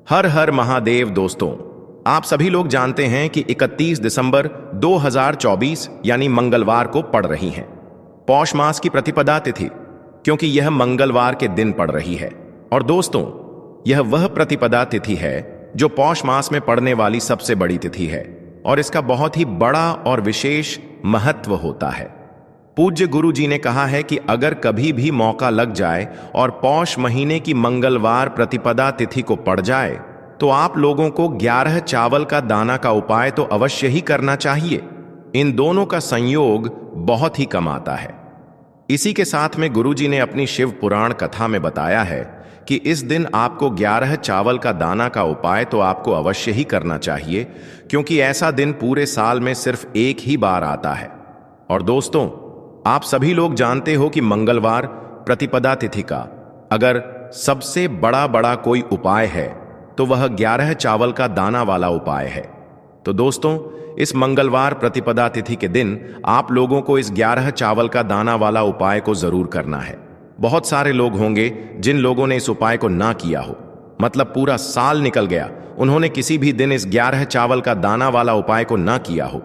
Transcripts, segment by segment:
हर हर महादेव दोस्तों। आप सभी लोग जानते हैं कि 31 दिसंबर 2024 यानी मंगलवार को पड़ रही हैं पौष मास की प्रतिपदा तिथि, क्योंकि यह मंगलवार के दिन पड़ रही है। और दोस्तों, यह वह प्रतिपदा तिथि है जो पौष मास में पड़ने वाली सबसे बड़ी तिथि है और इसका बहुत ही बड़ा और विशेष महत्व होता है। पूज्य गुरु जी ने कहा है कि अगर कभी भी मौका लग जाए और पौष महीने की मंगलवार प्रतिपदा तिथि को पड़ जाए तो आप लोगों को 11 चावल का दाना का उपाय तो अवश्य ही करना चाहिए। इन दोनों का संयोग बहुत ही कम आता है। इसी के साथ में गुरु जी ने अपनी शिव पुराण कथा में बताया है कि इस दिन आपको 11 चावल का दाना का उपाय तो आपको अवश्य ही करना चाहिए, क्योंकि ऐसा दिन पूरे साल में सिर्फ एक ही बार आता है। और दोस्तों, आप सभी लोग जानते हो कि मंगलवार प्रतिपदा तिथि का अगर सबसे बड़ा कोई उपाय है तो वह 11 चावल का दाना वाला उपाय है। तो दोस्तों, इस मंगलवार प्रतिपदा तिथि के दिन आप लोगों को इस 11 चावल का दाना वाला उपाय को जरूर करना है। बहुत सारे लोग होंगे जिन लोगों ने इस उपाय को ना किया हो, मतलब पूरा साल निकल गया, उन्होंने किसी भी दिन इस 11 चावल का दाना वाला उपाय को ना किया हो।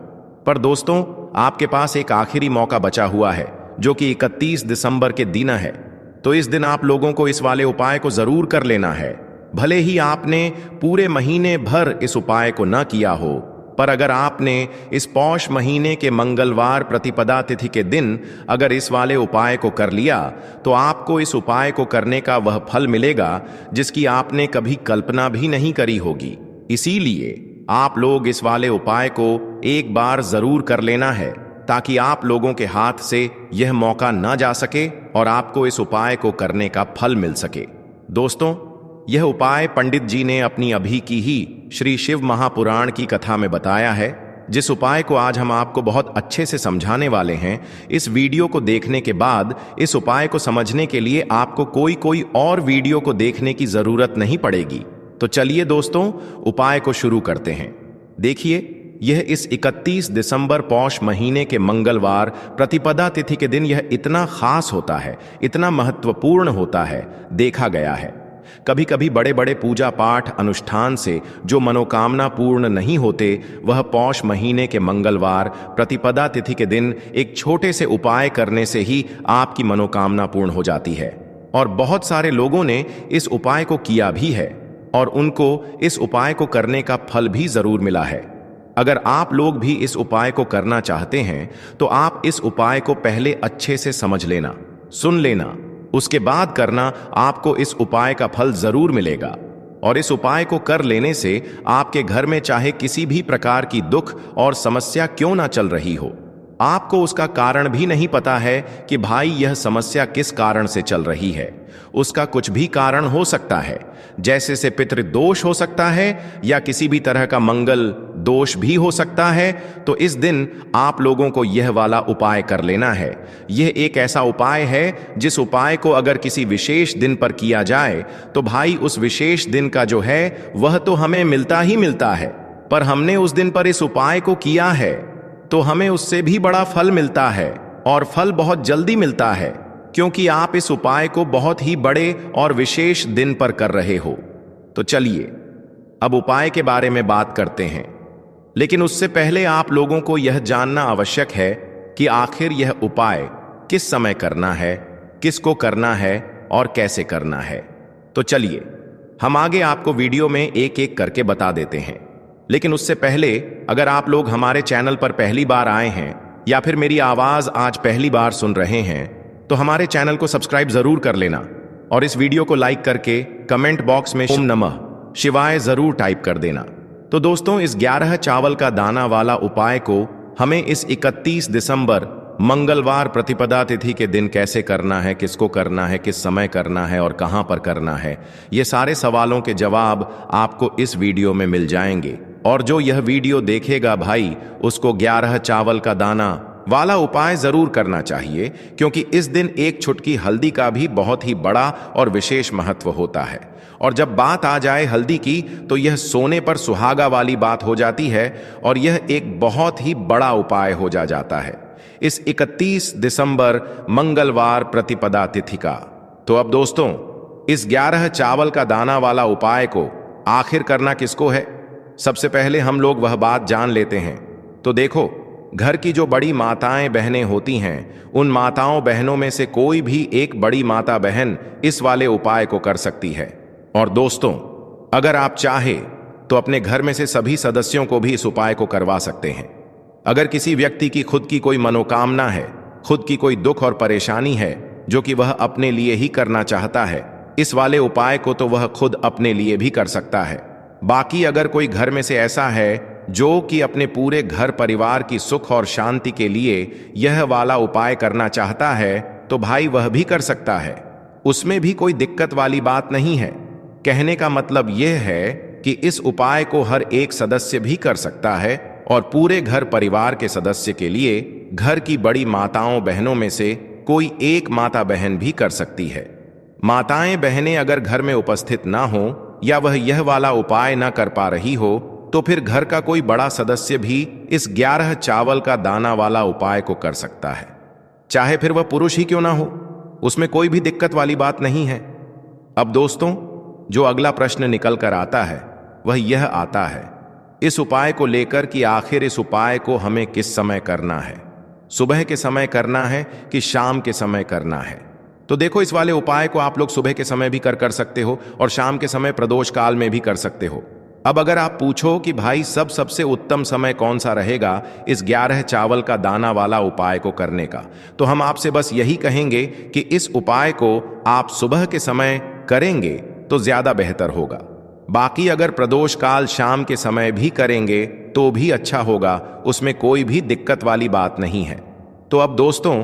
पर दोस्तों, आपके पास एक आखिरी मौका बचा हुआ है जो कि 31 दिसंबर के दिन है। तो इस दिन आप लोगों को इस वाले उपाय को जरूर कर लेना है। भले ही आपने पूरे महीने भर इस उपाय को ना किया हो, पर अगर आपने इस पौष महीने के मंगलवार प्रतिपदा तिथि के दिन अगर इस वाले उपाय को कर लिया तो आपको इस उपाय को करने का वह फल मिलेगा जिसकी आपने कभी कल्पना भी नहीं करी होगी। इसीलिए आप लोग इस वाले उपाय को एक बार जरूर कर लेना है, ताकि आप लोगों के हाथ से यह मौका ना जा सके और आपको इस उपाय को करने का फल मिल सके। दोस्तों, यह उपाय पंडित जी ने अपनी अभी की ही श्री शिव महापुराण की कथा में बताया है, जिस उपाय को आज हम आपको बहुत अच्छे से समझाने वाले हैं। इस वीडियो को देखने के बाद इस उपाय को समझने के लिए आपको कोई और वीडियो को देखने की जरूरत नहीं पड़ेगी। तो चलिए दोस्तों, उपाय को शुरू करते हैं। देखिए, यह इस 31 दिसंबर पौष महीने के मंगलवार प्रतिपदा तिथि के दिन यह इतना खास होता है, इतना महत्वपूर्ण होता है। देखा गया है कभी कभी बड़े बड़े पूजा पाठ अनुष्ठान से जो मनोकामना पूर्ण नहीं होते, वह पौष महीने के मंगलवार प्रतिपदा तिथि के दिन एक छोटे से उपाय करने से ही आपकी मनोकामना पूर्ण हो जाती है। और बहुत सारे लोगों ने इस उपाय को किया भी है और उनको इस उपाय को करने का फल भी जरूर मिला है। अगर आप लोग भी इस उपाय को करना चाहते हैं तो आप इस उपाय को पहले अच्छे से समझ लेना, सुन लेना, उसके बाद करना। आपको इस उपाय का फल जरूर मिलेगा। और इस उपाय को कर लेने से आपके घर में चाहे किसी भी प्रकार की दुख और समस्या क्यों ना चल रही हो, आपको उसका कारण भी नहीं पता है कि भाई यह समस्या किस कारण से चल रही है, उसका कुछ भी कारण हो सकता है, जैसे से पितृदोष हो सकता है या किसी भी तरह का मंगल दोष भी हो सकता है। तो इस दिन आप लोगों को यह वाला उपाय कर लेना है। यह एक ऐसा उपाय है जिस उपाय को अगर किसी विशेष दिन पर किया जाए तो भाई उस विशेष दिन का जो है वह तो हमें मिलता ही मिलता है, पर हमने उस दिन पर इस उपाय को किया है तो हमें उससे भी बड़ा फल मिलता है, और फल बहुत जल्दी मिलता है, क्योंकि आप इस उपाय को बहुत ही बड़े और विशेष दिन पर कर रहे हो। तो चलिए अब उपाय के बारे में बात करते हैं, लेकिन उससे पहले आप लोगों को यह जानना आवश्यक है कि आखिर यह उपाय किस समय करना है, किसको करना है और कैसे करना है। तो चलिए हम आगे आपको वीडियो में एक एक करके बता देते हैं। लेकिन उससे पहले, अगर आप लोग हमारे चैनल पर पहली बार आए हैं या फिर मेरी आवाज आज पहली बार सुन रहे हैं, तो हमारे चैनल को सब्सक्राइब जरूर कर लेना और इस वीडियो को लाइक करके कमेंट बॉक्स में ओम नमः शिवाय जरूर टाइप कर देना। तो दोस्तों, इस 11 चावल का दाना वाला उपाय को हमें इस 31 दिसंबर मंगलवार प्रतिपदा तिथि के दिन कैसे करना है, किसको करना है, किस समय करना है और कहां पर करना है, ये सारे सवालों के जवाब आपको इस वीडियो में मिल जाएंगे। और जो यह वीडियो देखेगा भाई, उसको 11 चावल का दाना वाला उपाय जरूर करना चाहिए, क्योंकि इस दिन एक चुटकी हल्दी का भी बहुत ही बड़ा और विशेष महत्व होता है। और जब बात आ जाए हल्दी की, तो यह सोने पर सुहागा वाली बात हो जाती है और यह एक बहुत ही बड़ा उपाय हो जाता है इस 31 दिसंबर मंगलवार प्रतिपदा तिथि का। तो अब दोस्तों, इस 11 चावल का दाना वाला उपाय को आखिर करना किसको है? सबसे पहले हम लोग वह बात जान लेते हैं। तो देखो, घर की जो बड़ी माताएं बहनें होती हैं, उन माताओं बहनों में से कोई भी एक बड़ी माता बहन इस वाले उपाय को कर सकती है। और दोस्तों, अगर आप चाहे तो अपने घर में से सभी सदस्यों को भी इस उपाय को करवा सकते हैं। अगर किसी व्यक्ति की खुद की कोई मनोकामना है, खुद की कोई दुख और परेशानी है जो कि वह अपने लिए ही करना चाहता है, इस वाले उपाय को तो वह खुद अपने लिए भी कर सकता है। बाकी अगर कोई घर में से ऐसा है जो कि अपने पूरे घर परिवार की सुख और शांति के लिए यह वाला उपाय करना चाहता है, तो भाई वह भी कर सकता है। उसमें भी कोई दिक्कत वाली बात नहीं है। कहने का मतलब यह है कि इस उपाय को हर एक सदस्य भी कर सकता है और पूरे घर परिवार के सदस्य के लिए घर की बड़ी माताओं बहनों में से कोई एक माता बहन भी कर सकती है। माताएं बहनें अगर घर में उपस्थित ना हो या वह यह वाला उपाय ना कर पा रही हो, तो फिर घर का कोई बड़ा सदस्य भी इस 11 चावल का दाना वाला उपाय को कर सकता है, चाहे फिर वह पुरुष ही क्यों ना हो। उसमें कोई भी दिक्कत वाली बात नहीं है। अब दोस्तों, जो अगला प्रश्न निकल कर आता है वह यह आता है इस उपाय को लेकर कि आखिर इस उपाय को हमें किस समय करना है, सुबह के समय करना है कि शाम के समय करना है। तो देखो, इस वाले उपाय को आप लोग सुबह के समय भी कर सकते हो और शाम के समय प्रदोष काल में भी कर सकते हो। अब अगर आप पूछो कि भाई सबसे उत्तम समय कौन सा रहेगा इस 11 चावल का दाना वाला उपाय को करने का, तो हम आपसे बस यही कहेंगे कि इस उपाय को आप सुबह के समय करेंगे तो ज्यादा बेहतर होगा। बाकी अगर प्रदोष काल शाम के समय भी करेंगे तो भी अच्छा होगा, उसमें कोई भी दिक्कत वाली बात नहीं है। तो अब दोस्तों,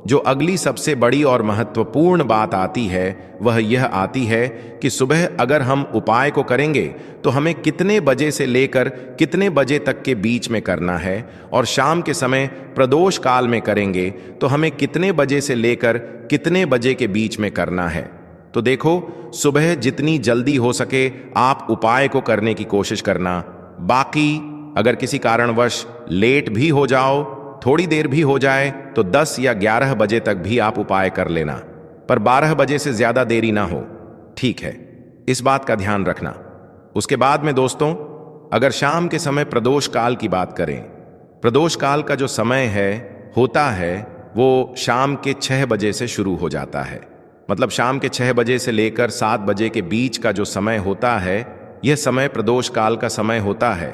जो अगली सबसे बड़ी और महत्वपूर्ण बात आती है वह यह आती है कि सुबह अगर हम उपाय को करेंगे तो हमें कितने बजे से लेकर कितने बजे तक के बीच में करना है, और शाम के समय प्रदोष काल में करेंगे तो हमें कितने बजे से लेकर कितने बजे के बीच में करना है। तो देखो, सुबह जितनी जल्दी हो सके आप उपाय को करने की कोशिश करना। बाकी अगर किसी कारणवश लेट भी हो जाओ, थोड़ी देर भी हो जाए, तो 10 या 11 बजे तक भी आप उपाय कर लेना, पर 12 बजे से ज्यादा देरी ना हो, ठीक है? इस बात का ध्यान रखना। उसके बाद में दोस्तों, अगर शाम के समय प्रदोष काल की बात करें, प्रदोष काल का जो समय होता है वो शाम के 6 बजे से शुरू हो जाता है। मतलब शाम के 6 बजे से लेकर 7 बजे के बीच का जो समय होता है, यह समय प्रदोष काल का समय होता है।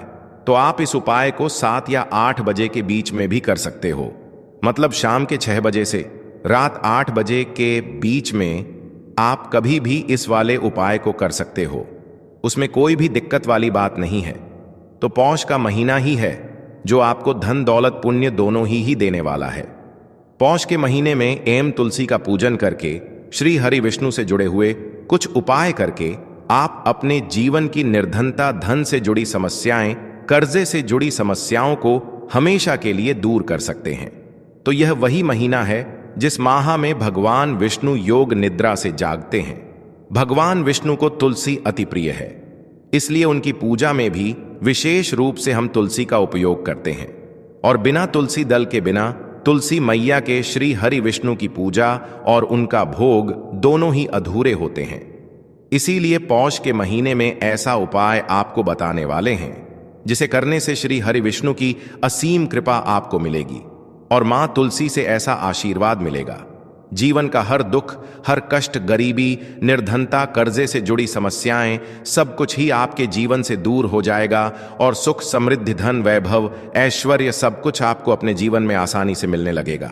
तो आप इस उपाय को 7 या 8 बजे के बीच में भी कर सकते हो। मतलब शाम के 6 बजे से रात 8 बजे के बीच में आप कभी भी इस वाले उपाय को कर सकते हो, उसमें कोई भी दिक्कत वाली बात नहीं है। तो पौष का महीना ही है जो आपको धन दौलत पुण्य दोनों ही देने वाला है। पौष के महीने में एम तुलसी का पूजन करके, श्री हरि विष्णु से जुड़े हुए कुछ उपाय करके आप अपने जीवन की निर्धनता, धन से जुड़ी समस्याएं, कर्जे से जुड़ी समस्याओं को हमेशा के लिए दूर कर सकते हैं। तो यह वही महीना है जिस माह में भगवान विष्णु योग निद्रा से जागते हैं। भगवान विष्णु को तुलसी अति प्रिय है, इसलिए उनकी पूजा में भी विशेष रूप से हम तुलसी का उपयोग करते हैं। और बिना तुलसी दल के, बिना तुलसी मैया के श्री हरि विष्णु की पूजा और उनका भोग दोनों ही अधूरे होते हैं। इसीलिए पौष के महीने में ऐसा उपाय आपको बताने वाले हैं जिसे करने से श्री हरि विष्णु की असीम कृपा आपको मिलेगी और मां तुलसी से ऐसा आशीर्वाद मिलेगा। जीवन का हर दुख, हर कष्ट, गरीबी, निर्धनता, कर्जे से जुड़ी समस्याएं, सब कुछ ही आपके जीवन से दूर हो जाएगा और सुख, समृद्धि, धन, वैभव, ऐश्वर्य सब कुछ आपको अपने जीवन में आसानी से मिलने लगेगा।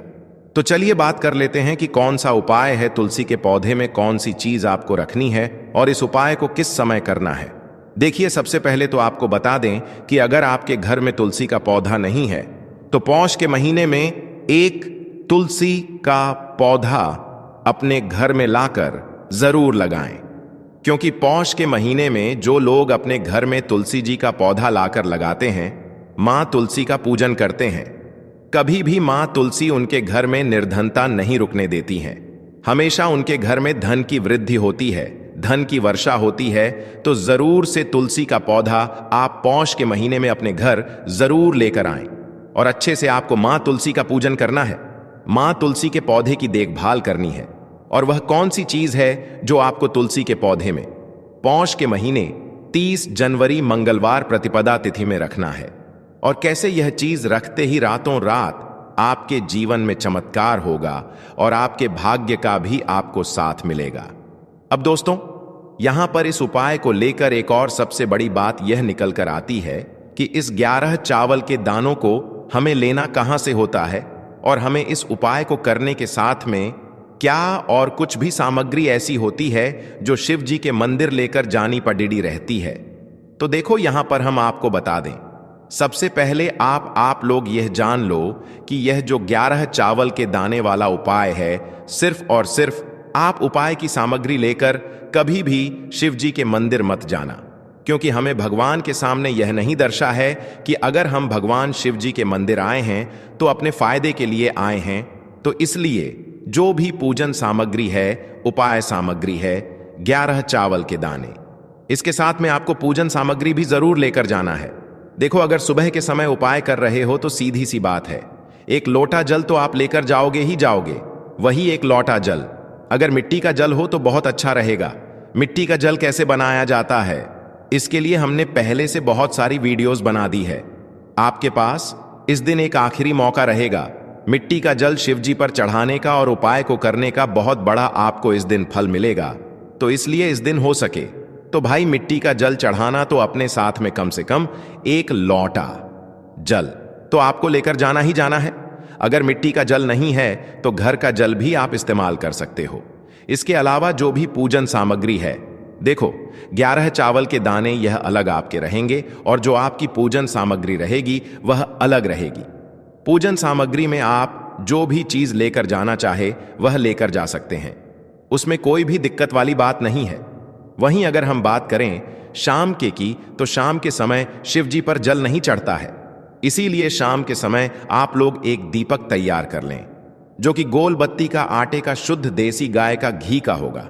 तो चलिए बात कर लेते हैं कि कौन सा उपाय है, तुलसी के पौधे में कौन सी चीज आपको रखनी है और इस उपाय को किस समय करना है। देखिए, सबसे पहले तो आपको बता दें कि अगर आपके घर में तुलसी का पौधा नहीं है तो पौष के महीने में एक तुलसी का पौधा अपने घर में लाकर जरूर लगाएं, क्योंकि पौष के महीने में जो लोग अपने घर में तुलसी जी का पौधा लाकर लगाते हैं, मां तुलसी का पूजन करते हैं। कभी भी मां तुलसी उनके घर में निर्धनता नहीं रुकने देती हैं। हमेशा उनके घर में धन की वृद्धि होती है, धन की वर्षा होती है। तो जरूर से तुलसी का पौधा आप पौष के महीने में अपने घर जरूर लेकर आएं और अच्छे से आपको मां तुलसी का पूजन करना है। मां तुलसी के पौधे की देखभाल करनी है। और वह कौन सी चीज है जो आपको तुलसी के पौधे में पौष के महीने 30 जनवरी मंगलवार प्रतिपदा तिथि में रखना है। और कैसे यह चीज रखते ही रातों रात आपके जीवन में चमत्कार होगा और आपके भाग्य का भी आपको साथ मिलेगा। अब दोस्तों, यहां पर इस उपाय को लेकर एक और सबसे बड़ी बात यह निकल कर आती है कि इस 11 चावल के दानों को हमें लेना कहां से होता है और हमें इस उपाय को करने के साथ में क्या और कुछ भी सामग्री ऐसी होती है जो शिव जी के मंदिर लेकर जानी पड़ीडी रहती है। तो देखो, यहां पर हम आपको बता दें। सबसे पहले आप लोग यह जान लो कि यह जो 11 चावल के दाने वाला उपाय है, सिर्फ और सिर्फ आप उपाय की सामग्री लेकर कभी भी शिव जी के मंदिर मत जाना, क्योंकि हमें भगवान के सामने यह नहीं दर्शा है कि अगर हम भगवान शिव जी के मंदिर आए हैं तो अपने फायदे के लिए आए हैं। तो इसलिए जो भी पूजन सामग्री है, उपाय सामग्री है, 11 चावल के दाने, इसके साथ में आपको पूजन सामग्री भी जरूर लेकर जाना है। देखो, अगर सुबह के समय उपाय कर रहे हो तो सीधी सी बात है, एक लोटा जल तो आप लेकर जाओगे ही जाओगे। वही एक लोटा जल, अगर मिट्टी का जल हो तो बहुत अच्छा रहेगा। मिट्टी का जल कैसे बनाया जाता है, इसके लिए हमने पहले से बहुत सारी वीडियोस बना दी है। आपके पास इस दिन एक आखिरी मौका रहेगा मिट्टी का जल शिव जी पर चढ़ाने का और उपाय को करने का बहुत बड़ा आपको इस दिन फल मिलेगा। तो इसलिए इस दिन हो सके तो भाई मिट्टी का जल चढ़ाना तो अपने साथ में कम से कम एक लोटा जल तो आपको लेकर जाना ही जाना है। अगर मिट्टी का जल नहीं है तो घर का जल भी आप इस्तेमाल कर सकते हो। इसके अलावा जो भी पूजन सामग्री है, देखो 11 चावल के दाने यह अलग आपके रहेंगे और जो आपकी पूजन सामग्री रहेगी वह अलग रहेगी। पूजन सामग्री में आप जो भी चीज लेकर जाना चाहे वह लेकर जा सकते हैं, उसमें कोई भी दिक्कत वाली बात नहीं है। वहीं अगर हम बात करें शाम के की, तो शाम के समय शिव जी पर जल नहीं चढ़ता है, इसीलिए शाम के समय आप लोग एक दीपक तैयार कर लें जो कि गोल बत्ती का आटे का शुद्ध देसी गाय का घी का होगा,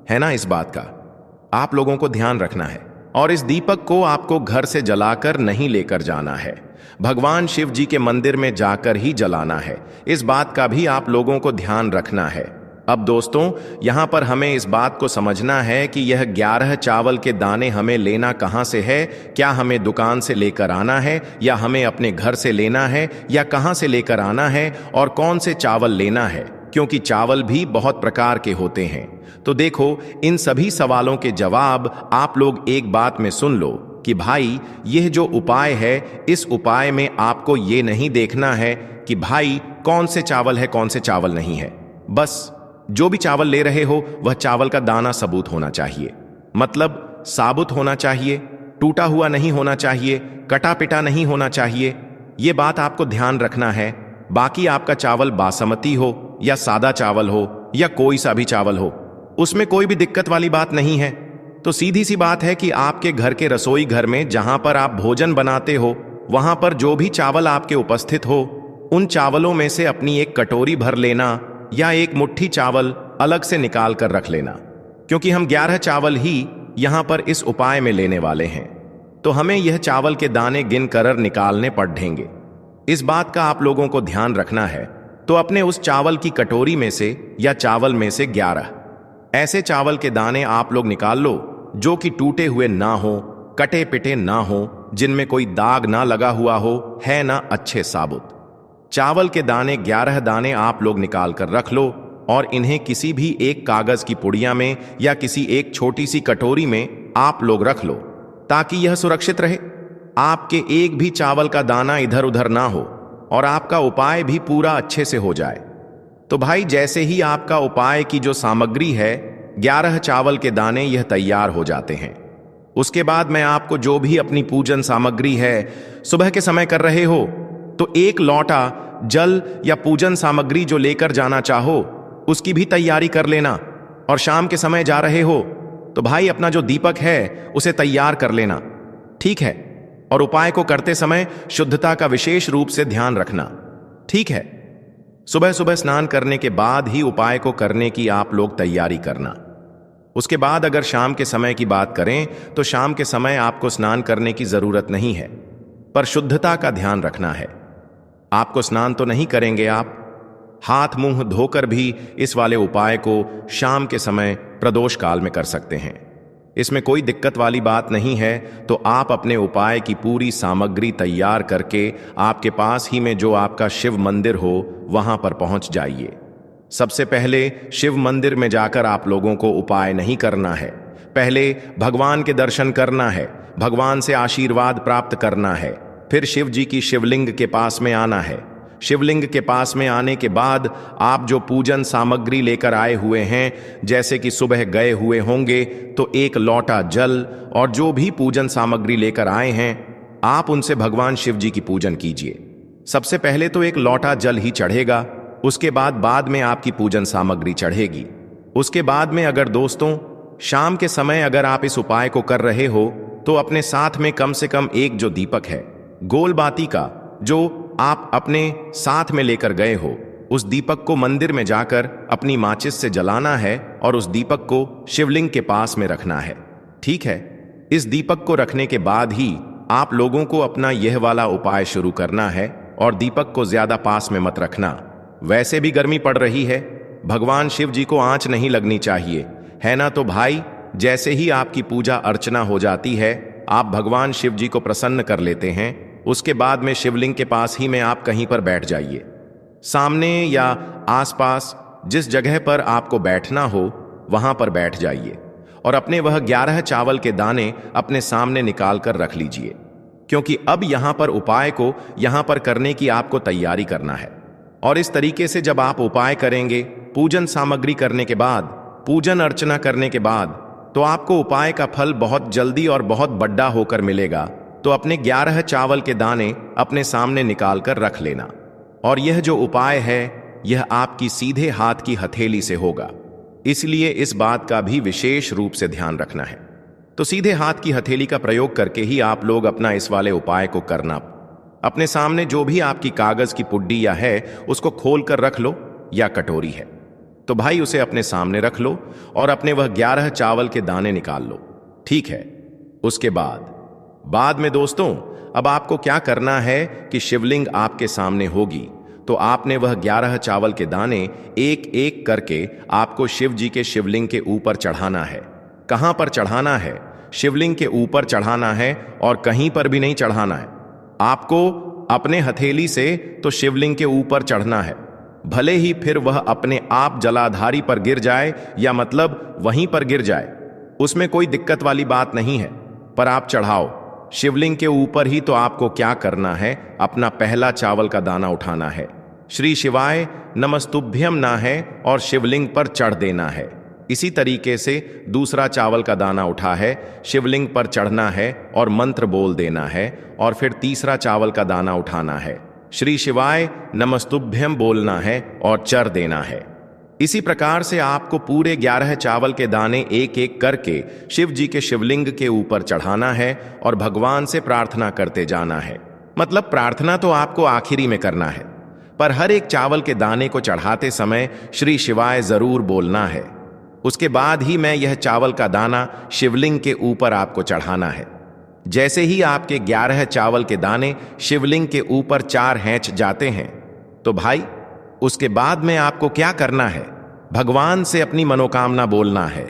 है ना। इस बात का आप लोगों को ध्यान रखना है और इस दीपक को आपको घर से जलाकर नहीं लेकर जाना है, भगवान शिव जी के मंदिर में जाकर ही जलाना है। इस बात का भी आप लोगों को ध्यान रखना है। अब दोस्तों, यहां पर हमें इस बात को समझना है कि यह 11 चावल के दाने हमें लेना कहां से है। क्या हमें दुकान से लेकर आना है या हमें अपने घर से लेना है या कहां से लेकर आना है और कौन से चावल लेना है, क्योंकि चावल भी बहुत प्रकार के होते हैं। तो देखो, इन सभी सवालों के जवाब आप लोग एक बात में सुन लो कि भाई यह जो उपाय है, इस उपाय में आपको ये नहीं देखना है कि भाई कौन से चावल है कौन से चावल नहीं है। बस जो भी चावल ले रहे हो वह चावल का दाना सबूत होना चाहिए, मतलब साबुत होना चाहिए, टूटा हुआ नहीं होना चाहिए, कटा पिटा नहीं होना चाहिए। यह बात आपको ध्यान रखना है। बाकी आपका चावल बासमती हो या सादा चावल हो या कोई सा भी चावल हो, उसमें कोई भी दिक्कत वाली बात नहीं है। तो सीधी सी बात है कि आपके घर के रसोई घर में जहां पर आप भोजन बनाते हो, वहां पर जो भी चावल आपके उपस्थित हो, उन चावलों में से अपनी एक कटोरी भर लेना या एक मुट्ठी चावल अलग से निकाल कर रख लेना, क्योंकि हम 11 चावल ही यहां पर इस उपाय में लेने वाले हैं। तो हमें यह चावल के दाने गिन कर निकालने पड़ेंगे। इस बात का आप लोगों को ध्यान रखना है। तो अपने उस चावल की कटोरी में से या चावल में से 11 ऐसे चावल के दाने आप लोग निकाल लो जो कि टूटे हुए ना हो, कटे पिटे ना हो, जिनमें कोई दाग ना लगा हुआ हो, है ना, अच्छे साबुत चावल के दाने 11 दाने आप लोग निकाल कर रख लो और इन्हें किसी भी एक कागज की पुड़िया में या किसी एक छोटी सी कटोरी में आप लोग रख लो, ताकि यह सुरक्षित रहे। आपके एक भी चावल का दाना इधर उधर ना हो और आपका उपाय भी पूरा अच्छे से हो जाए। तो भाई जैसे ही आपका उपाय की जो सामग्री है 11 चावल के दाने यह तैयार हो जाते हैं, उसके बाद मैं आपको जो भी अपनी पूजन सामग्री है सुबह के समय कर रहे हो तो एक लोटा जल या पूजन सामग्री जो लेकर जाना चाहो उसकी भी तैयारी कर लेना। और शाम के समय जा रहे हो तो भाई अपना जो दीपक है उसे तैयार कर लेना, ठीक है। और उपाय को करते समय शुद्धता का विशेष रूप से ध्यान रखना, ठीक है। सुबह सुबह स्नान करने के बाद ही उपाय को करने की आप लोग तैयारी करना। उसके बाद अगर शाम के समय की बात करें तो शाम के समय आपको स्नान करने की जरूरत नहीं है, पर शुद्धता का ध्यान रखना है। आपको स्नान तो नहीं करेंगे, आप हाथ मुंह धोकर भी इस वाले उपाय को शाम के समय प्रदोष काल में कर सकते हैं। इसमें कोई दिक्कत वाली बात नहीं है। तो आप अपने उपाय की पूरी सामग्री तैयार करके आपके पास ही में जो आपका शिव मंदिर हो वहां पर पहुंच जाइए। सबसे पहले शिव मंदिर में जाकर आप लोगों को उपाय नहीं करना है, पहले भगवान के दर्शन करना है, भगवान से आशीर्वाद प्राप्त करना है, फिर शिव जी की शिवलिंग के पास में आना है। शिवलिंग के पास में आने के बाद आप जो पूजन सामग्री लेकर आए हुए हैं, जैसे कि सुबह गए हुए होंगे तो एक लोटा जल और जो भी पूजन सामग्री लेकर आए हैं आप उनसे भगवान शिव जी की पूजन कीजिए। सबसे पहले तो एक लोटा जल ही चढ़ेगा, उसके बाद में आपकी पूजन सामग्री चढ़ेगी। उसके बाद में अगर दोस्तों शाम के समय अगर आप इस उपाय को कर रहे हो तो अपने साथ में कम से कम एक जो दीपक है गोल बाती का, जो आप अपने साथ में लेकर गए हो, उस दीपक को मंदिर में जाकर अपनी माचिस से जलाना है और उस दीपक को शिवलिंग के पास में रखना है। ठीक है, इस दीपक को रखने के बाद ही आप लोगों को अपना यह वाला उपाय शुरू करना है और दीपक को ज्यादा पास में मत रखना। वैसे भी गर्मी पड़ रही है, भगवान शिव जी को आंच नहीं लगनी चाहिए, है ना। तो भाई जैसे ही आपकी पूजा अर्चना हो जाती है, आप भगवान शिव जी को प्रसन्न कर लेते हैं, उसके बाद में शिवलिंग के पास ही में आप कहीं पर बैठ जाइए। सामने या आसपास जिस जगह पर आपको बैठना हो वहां पर बैठ जाइए और अपने वह 11 चावल के दाने अपने सामने निकाल कर रख लीजिए, क्योंकि अब यहां पर उपाय को यहां पर करने की आपको तैयारी करना है। और इस तरीके से जब आप उपाय करेंगे, पूजन सामग्री करने के बाद, पूजन अर्चना करने के बाद, तो आपको उपाय का फल बहुत जल्दी और बहुत बड़ा होकर मिलेगा। तो अपने 11 चावल के दाने अपने सामने निकाल कर रख लेना। और यह जो उपाय है यह आपकी सीधे हाथ की हथेली से होगा, इसलिए इस बात का भी विशेष रूप से ध्यान रखना है। तो सीधे हाथ की हथेली का प्रयोग करके ही आप लोग अपना इस वाले उपाय को करना। अपने सामने जो भी आपकी कागज की पुड्डी या है उसको खोल कर रख लो, या कटोरी है तो भाई उसे अपने सामने रख लो और अपने वह 11 चावल के दाने निकाल लो। ठीक है, उसके बाद में दोस्तों अब आपको क्या करना है कि शिवलिंग आपके सामने होगी, तो आपने वह 11 चावल के दाने एक एक करके आपको शिव जी के शिवलिंग के ऊपर चढ़ाना है। कहां पर चढ़ाना है? शिवलिंग के ऊपर चढ़ाना है और कहीं पर भी नहीं चढ़ाना है। आपको अपने हथेली से तो शिवलिंग के ऊपर चढ़ना है, भले ही फिर वह अपने आप जलाधारी पर गिर जाए या मतलब वहीं पर गिर जाए, उसमें कोई दिक्कत वाली बात नहीं है, पर आप चढ़ाओ शिवलिंग के ऊपर ही। तो आपको क्या करना है, अपना पहला चावल का दाना उठाना है, श्री शिवाय नमस्तुभ्यम ना है और शिवलिंग पर चढ़ देना है। इसी तरीके से दूसरा चावल का दाना उठा है, शिवलिंग पर चढ़ना है और मंत्र बोल देना है। और फिर तीसरा चावल का दाना उठाना है, श्री शिवाय नमस्तुभ्यम बोलना है और चढ़ देना है। इसी प्रकार से आपको पूरे 11 चावल के दाने एक एक करके शिव जी के शिवलिंग के ऊपर चढ़ाना है और भगवान से प्रार्थना करते जाना है। मतलब प्रार्थना तो आपको आखिरी में करना है, पर हर एक चावल के दाने को चढ़ाते समय श्री शिवाय जरूर बोलना है। उसके बाद ही मैं यह चावल का दाना शिवलिंग के ऊपर आपको चढ़ाना है। जैसे ही आपके 11 चावल के दाने शिवलिंग के ऊपर 4 हैंच जाते हैं, तो भाई उसके बाद में आपको क्या करना है, भगवान से अपनी मनोकामना बोलना है।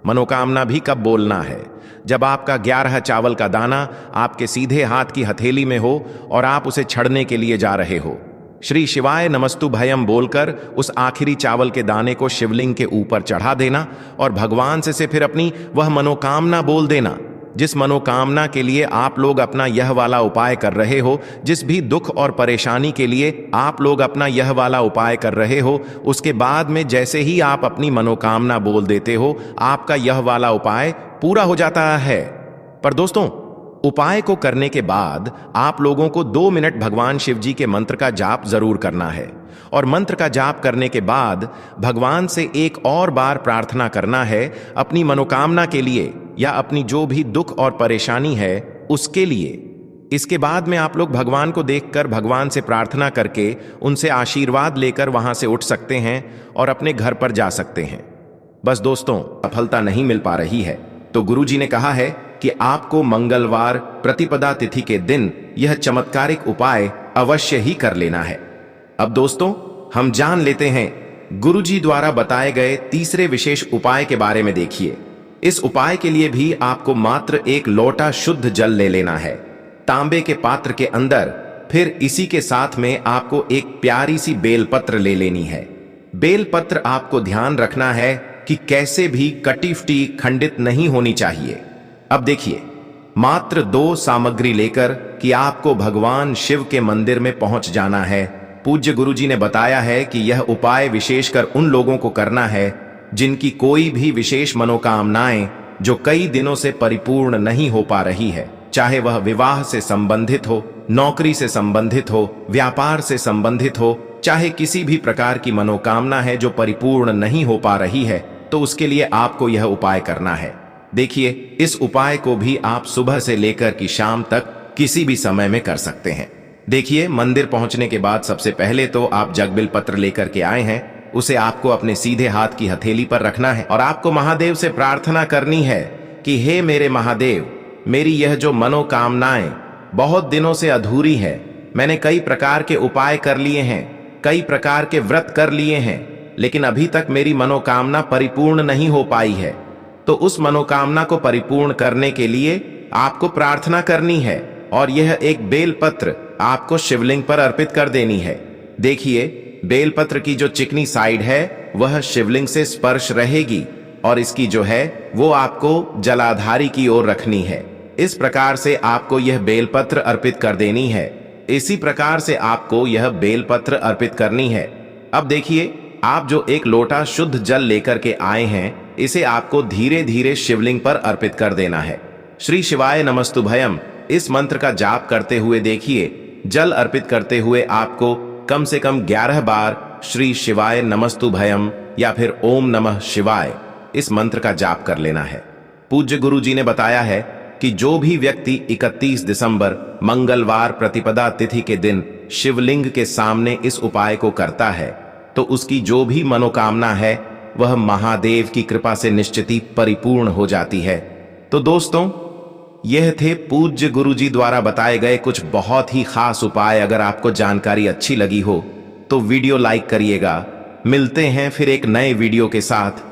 मनोकामना भी कब बोलना है? जब आपका 11 चावल का दाना आपके सीधे हाथ की हथेली में हो और आप उसे छड़ने के लिए जा रहे हो। श्री शिवाय नमस्तु भयम बोलकर उस आखिरी चावल के दाने को शिवलिंग के ऊपर चढ़ा देना और भगवान से फिर अपनी वह मनोकामना बोल देना, जिस मनोकामना के लिए आप लोग अपना यह वाला उपाय कर रहे हो, जिस भी दुख और परेशानी के लिए आप लोग अपना यह वाला उपाय कर रहे हो। उसके बाद में जैसे ही आप अपनी मनोकामना बोल देते हो, आपका यह वाला उपाय पूरा हो जाता है। पर दोस्तों, उपाय को करने के बाद आप लोगों को 2 मिनट भगवान शिव जी के मंत्र का जाप जरूर करना है और मंत्र का जाप करने के बाद भगवान से एक और बार प्रार्थना करना है अपनी मनोकामना के लिए या अपनी जो भी दुख और परेशानी है उसके लिए। इसके बाद में आप लोग भगवान को देखकर भगवान से प्रार्थना करके उनसे आशीर्वाद लेकर वहां से उठ सकते हैं और अपने घर पर जा सकते हैं। बस दोस्तों, सफलता नहीं मिल पा रही है तो गुरुजी ने कहा है कि आपको मंगलवार प्रतिपदा तिथि के दिन यह चमत्कारिक उपाय अवश्य ही कर लेना है। अब दोस्तों, हम जान लेते हैं गुरुजी द्वारा बताए गए तीसरे विशेष उपाय के बारे में। देखिए, इस उपाय के लिए भी आपको मात्र एक लोटा शुद्ध जल ले लेना है, तांबे के पात्र के अंदर। फिर इसी के साथ में आपको एक प्यारी सी बेलपत्र ले लेनी है। बेलपत्र आपको ध्यान रखना है कि कैसे भी कटी फटी खंडित नहीं होनी चाहिए। अब देखिए, मात्र 2 सामग्री लेकर कि आपको भगवान शिव के मंदिर में पहुंच जाना है। पूज्य गुरुजी ने बताया है कि यह उपाय विशेषकर उन लोगों को करना है जिनकी कोई भी विशेष मनोकामनाएं जो कई दिनों से परिपूर्ण नहीं हो पा रही है, चाहे वह विवाह से संबंधित हो, नौकरी से संबंधित हो, व्यापार से संबंधित हो, चाहे किसी भी प्रकार की मनोकामना है जो परिपूर्ण नहीं हो पा रही है, तो उसके लिए आपको यह उपाय करना है। देखिए, इस उपाय को भी आप सुबह से लेकर कि शाम तक किसी भी समय में कर सकते हैं। देखिए, मंदिर पहुंचने के बाद सबसे पहले तो आप जगबिल पत्र लेकर के आए हैं, उसे आपको अपने सीधे हाथ की हथेली पर रखना है और आपको महादेव से प्रार्थना करनी है कि हे मेरे महादेव, मेरी यह जो मनोकामनाएं बहुत दिनों से अधूरी है, मैंने कई प्रकार के उपाय कर लिए हैं, कई प्रकार के व्रत कर लिए हैं, लेकिन अभी तक मेरी मनोकामना परिपूर्ण नहीं हो पाई है। तो उस मनोकामना को परिपूर्ण करने के लिए आपको प्रार्थना करनी है और यह एक बेलपत्र आपको शिवलिंग पर अर्पित कर देनी है। देखिए, बेलपत्र की जो चिकनी साइड है वह शिवलिंग से स्पर्श रहेगी और इसकी जो है वो आपको जलाधारी की ओर रखनी है। इस प्रकार से आपको यह बेलपत्र अर्पित कर देनी है। इसी प्रकार से आपको यह बेलपत्र अर्पित करनी है। अब देखिए, आप जो एक लोटा शुद्ध जल लेकर के आए हैं, इसे आपको धीरे धीरे शिवलिंग पर अर्पित कर देना है। श्री शिवाय नमस्तुभयम इस मंत्र का जाप करते हुए देखिए, जल अर्पित करते हुए आपको कम से कम 11 बार श्री शिवाय नमस्तुभयम या फिर ओम नमः शिवाय इस मंत्र का जाप कर लेना है। पूज्य गुरु जी ने बताया है कि जो भी व्यक्ति 31 दिसंबर मंगलवार प्रतिपदा तिथि के दिन शिवलिंग के सामने इस उपाय को करता है, तो उसकी जो भी मनोकामना है वह महादेव की कृपा से निश्चित ही परिपूर्ण हो जाती है। तो दोस्तों, यह थे पूज्य गुरुजी द्वारा बताए गए कुछ बहुत ही खास उपाय। अगर आपको जानकारी अच्छी लगी हो तो वीडियो लाइक करिएगा। मिलते हैं फिर एक नए वीडियो के साथ।